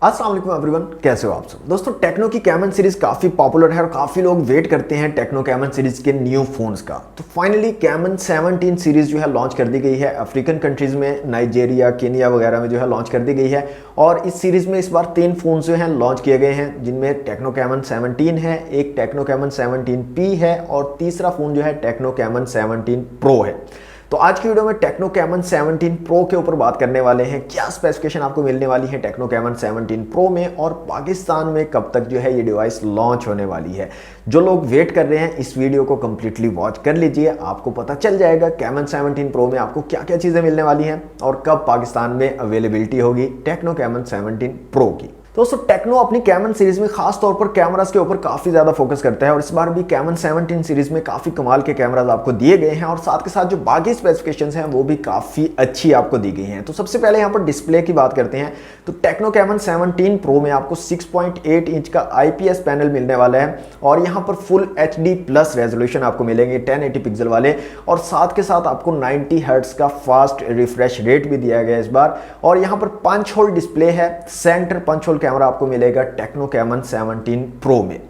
अस्सलाम वालेकुम एवरीवन, कैसे हो आप सब। दोस्तों टेक्नो की कैमन सीरीज काफ़ी पॉपुलर है और काफ़ी लोग वेट करते हैं टेक्नो कैमन सीरीज के न्यू फोन्स का। तो फाइनली कैमन 17 सीरीज जो है लॉन्च कर दी गई है। अफ्रीकन कंट्रीज में नाइजेरिया, केनिया वगैरह में जो है लॉन्च कर दी गई है। और इस सीरीज में इस बार 3 फोन जो हैं लॉन्च किए गए हैं, जिनमें टेक्नो कैमन 17 है, एक टेक्नो कैमन 17P है और तीसरा फोन जो है टेक्नो कैमन 17 प्रो है। तो आज की वीडियो में टेक्नो कैमन 17 प्रो के ऊपर बात करने वाले हैं। क्या स्पेसिफिकेशन आपको मिलने वाली है टेक्नो कैमन 17 प्रो में और पाकिस्तान में कब तक जो है ये डिवाइस लॉन्च होने वाली है। जो लोग वेट कर रहे हैं इस वीडियो को कंप्लीटली वॉच कर लीजिए, आपको पता चल जाएगा कैमन 17 प्रो में आपको क्या क्या चीज़ें मिलने वाली हैं और कब पाकिस्तान में अवेलेबिलिटी होगी टेक्नो कैमन 17 प्रो की। दोस्तों टेक्नो अपनी कैमन सीरीज में खास तौर पर कैमरास के ऊपर काफी ज्यादा फोकस करता है और इस बार भी कैमन 17 सीरीज में काफी कमाल के कैमरास आपको दिए गए हैं और साथ के साथ जो बाकी स्पेसिफिकेशंस हैं वो भी काफी अच्छी आपको दी गई हैं। तो सबसे पहले यहाँ पर डिस्प्ले की बात करते हैं तो टेक्नो कैमन 17 प्रो में आपको 6.8 इंच का IPS पैनल मिलने वाला है और यहाँ पर फुल HD प्लस रेजोल्यूशन आपको मिलेंगे 1080 पिक्सल वाले और साथ के साथ आपको 90 हर्ट्ज का फास्ट रिफ्रेश रेट भी दिया गया है इस बार। और यहाँ पर पंच होल डिस्प्ले है, सेंटर पंच होल कैमरा आपको मिलेगा टेक्नो कैमन 17 प्रो में।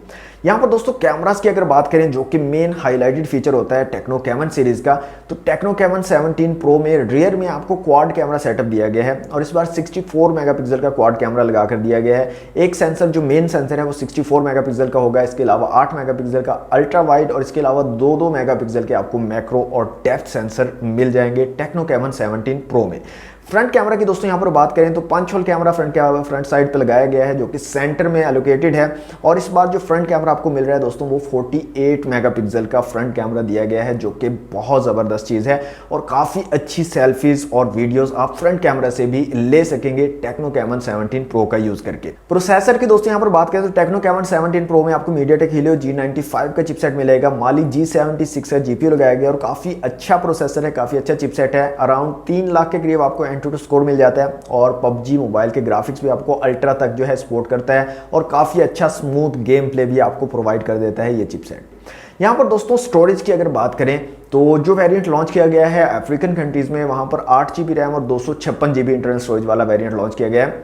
यहां पर दोस्तों कैमरास की अगर बात करें जो कि मेन हाईलाइटेड फीचर होता है टेक्नो कैमन सीरीज का, तो टेक्नो कैमन 17 प्रो में रियर में आपको क्वाड कैमरा सेटअप दिया गया है और इस बार 64 मेगापिक्सल का क्वाड कैमरा लगाकर दिया गया है। एक सेंसर जो मेन सेंसर है वो 64 मेगापिक्सल का होगा, इसके अलावा 8 मेगापिक्सल का अल्ट्रा वाइड और इसके अलावा 2 मेगापिक्सल के आपको मैक्रो और डेप्थ सेंसर मिल जाएंगे टेक्नो कैमन 17 प्रो में। फ्रंट कैमरा की दोस्तों यहां पर बात करें तो punch hole camera front side पे लगाया गया है जो कि सेंटर में एलोकेटेड है और इस बार जो फ्रंट कैमरा आपको मिल रहा है दोस्तों वो 48 मेगापिक्सल का फ्रंट कैमरा दिया गया है जो कि बहुत ज़बरदस्त चीज़ है और काफ़ी अच्छी सेल्फीज और वीडियोस आप फ्रंट कैमरा से भी ले सकेंगे टेक्नो कैमन 17 प्रो का यूज़ करके। प्रोसेसर की दोस्तों यहाँ पर बात करें तो टेक्नो कैमन 17 प्रो में आपको मीडियाटेक हीलियो G95 का चिपसेट मिलेगा, माली G76 का GPU लगाया गया और काफ़ी अच्छा प्रोसेसर है, काफ़ी अच्छा चिपसेट है। अराउंड 3 लाख के करीब आपको एंटूटू स्कोर मिल जाता है और PUBG मोबाइल के ग्राफिक्स भी आपको अल्ट्रा तक जो है सपोर्ट करता है और काफ़ी अच्छा स्मूथ गेम प्ले भी आपको प्रोवाइड कर देता है ये चिपसेट। यहाँ पर दोस्तों स्टोरेज की अगर बात करें तो जो वेरिएंट लॉन्च किया गया है अफ्रीकन कंट्रीज में वहाँ पर 8GB रैम और 256GB इंटरनल स्टोरेज वाला वेरिएंट लॉन्च किया गया है।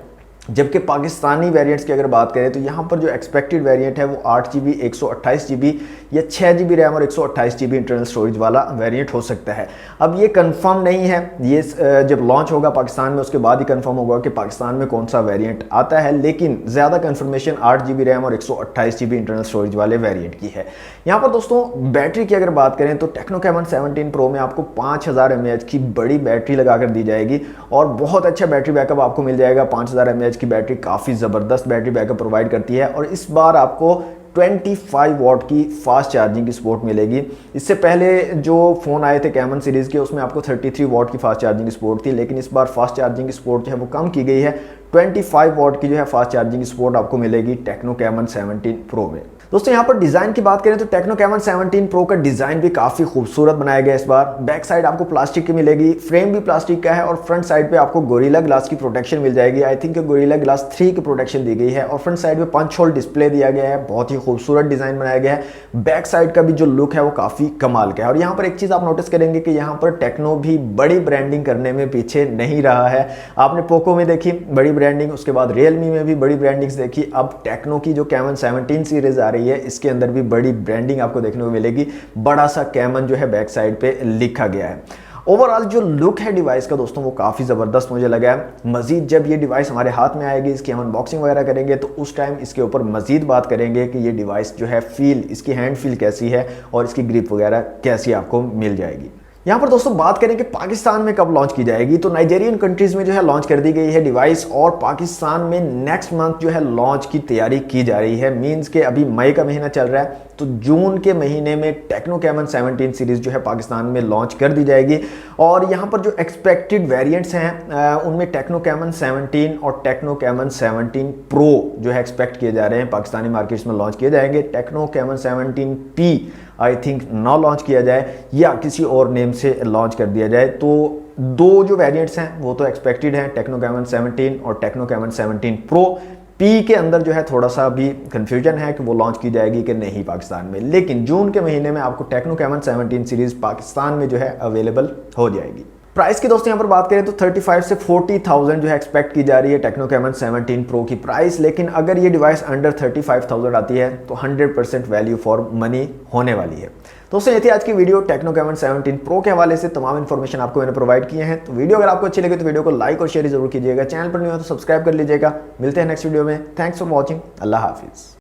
जबकि पाकिस्तानी वेरिएंट्स की अगर बात करें तो यहाँ पर जो एक्सपेक्टेड वेरिएंट है वो 8GB 128GB या 6GB रैम और 128GB इंटरनल स्टोरेज वाला वेरिएंट हो सकता है। अब ये कंफर्म नहीं है, ये जब लॉन्च होगा पाकिस्तान में उसके बाद ही कंफर्म होगा कि पाकिस्तान में कौन सा वेरिएंट आता है, लेकिन ज़्यादा कंफर्मेशन 8GB रैम और 128GB इंटरनल स्टोरेज वाले वेरिएंट की है। यहाँ पर दोस्तों बैटरी की अगर बात करें तो टेक्नो कैमन 17 प्रो में आपको 5000 mAh की बड़ी बैटरी लगाकर दी जाएगी और बहुत अच्छा बैटरी बैकअप आपको मिल जाएगा। 5000 mAh की बैटरी काफ़ी ज़बरदस्त बैटरी बैकअप प्रोवाइड करती है और इस बार आपको 25 वॉट की फास्ट चार्जिंग की सपोर्ट मिलेगी। इससे पहले जो फ़ोन आए थे कैमन सीरीज़ के उसमें आपको 33 वॉट की फास्ट चार्जिंग की सपोर्ट थी, लेकिन इस बार फास्ट चार्जिंग की सपोर्ट जो है वो कम की गई है। 25 वॉट की जो है फास्ट चार्जिंग की सपोर्ट आपको मिलेगी टेक्नो कैमन 17 प्रो में। दोस्तों यहाँ पर डिज़ाइन की बात करें तो टेक्नो कैमन 17 प्रो का डिज़ाइन भी काफ़ी खूबसूरत बनाया गया इस बार। बैक साइड आपको प्लास्टिक की मिलेगी, फ्रेम भी प्लास्टिक का है और फ्रंट साइड पे आपको गोरिल्ला ग्लास की प्रोटेक्शन मिल जाएगी। आई थिंक गोरिल्ला ग्लास 3 की प्रोटेक्शन दी गई है और फ्रंट साइड पे पंच होल डिस्प्ले दिया गया है, बहुत ही खूबसूरत डिज़ाइन बनाया गया है। बैक साइड का भी जो लुक है वो काफ़ी कमाल का है और यहाँ पर एक चीज़ आप नोटिस करेंगे कि यहाँ पर टेक्नो भी बड़ी ब्रांडिंग करने में पीछे नहीं रहा है। आपने पोको में देखी बड़ी ब्रांडिंग, उसके बाद रियलमी में भी बड़ी ब्रांडिंग्स देखी, अब टेक्नो की जो कैमन 17 सीरीज आ रही है इसके अंदर भी बड़ी ब्रांडिंग आपको देखने को मिलेगी। बड़ा सा कैमन जो है बैक साइड पे लिखा गया है। ओवरऑल जो लुक है डिवाइस का दोस्तों वो काफ़ी ज़बरदस्त मुझे लगा है। मजीद जब ये डिवाइस हमारे हाथ में आएगी, इसकी हम अनबॉक्सिंग वगैरह करेंगे तो उस टाइम इसके ऊपर मजीद बात करेंगे कि ये डिवाइस जो है फील, इसकी हैंड फील कैसी है और इसकी ग्रिप वगैरह कैसी आपको मिल जाएगी। यहाँ पर दोस्तों बात करें कि पाकिस्तान में कब लॉन्च की जाएगी तो नाइजेरियन कंट्रीज में जो है लॉन्च कर दी गई है डिवाइस और पाकिस्तान में नेक्स्ट मंथ जो है लॉन्च की तैयारी की जा रही है। मींस के अभी मई का महीना चल रहा है तो जून के महीने में टेक्नो कैमन 17 सीरीज जो है पाकिस्तान में लॉन्च कर दी जाएगी और यहाँ पर जो एक्सपेक्टेड वेरिएंट्स हैं उनमें टेक्नो कैमन 17 और टेक्नो कैमन 17 प्रो जो है एक्सपेक्ट किए जा रहे हैं पाकिस्तानी मार्केट्स में लॉन्च किए जाएंगे। Tecno caiman 17P I think ना लॉन्च किया जाए या किसी और नेम से लॉन्च कर दिया जाए। तो दो जो वेरिएंट्स हैं वो तो एक्सपेक्टेड हैं, टेक्नो कैमन 17 और टेक्नो कैमन 17 प्रो। पी के अंदर जो है थोड़ा सा भी कंफ्यूजन है कि वो लॉन्च की जाएगी कि नहीं पाकिस्तान में, लेकिन जून के महीने में आपको टेक्नो कैमन 17 सीरीज पाकिस्तान में जो है अवेलेबल हो जाएगी। प्राइस की दोस्तों यहाँ पर बात करें तो 35 से 40,000 जो है एक्सपेक्ट की जा रही है टेक्नो कैमन 17 प्रो की प्राइस। लेकिन अगर ये डिवाइस अंडर 35,000 आती है तो 100% वैल्यू फॉर मनी होने वाली है। दोस्तों ये थी आज की वीडियो टेक्नो कैमन 17 प्रो के हवाले से। तमाम इन्फॉर्मेशन आपको मैंने प्रोवाइड किए हैं। तो वीडियो अगर आपको अच्छी लगे तो वीडियो को लाइक और शेयर जरूर कीजिएगा। चैनल पर नहीं हो तो सब्सक्राइब कर लीजिएगा। मिलते हैं नेक्स्ट वीडियो में। Thanks for watching. अल्लाह हाफिज़।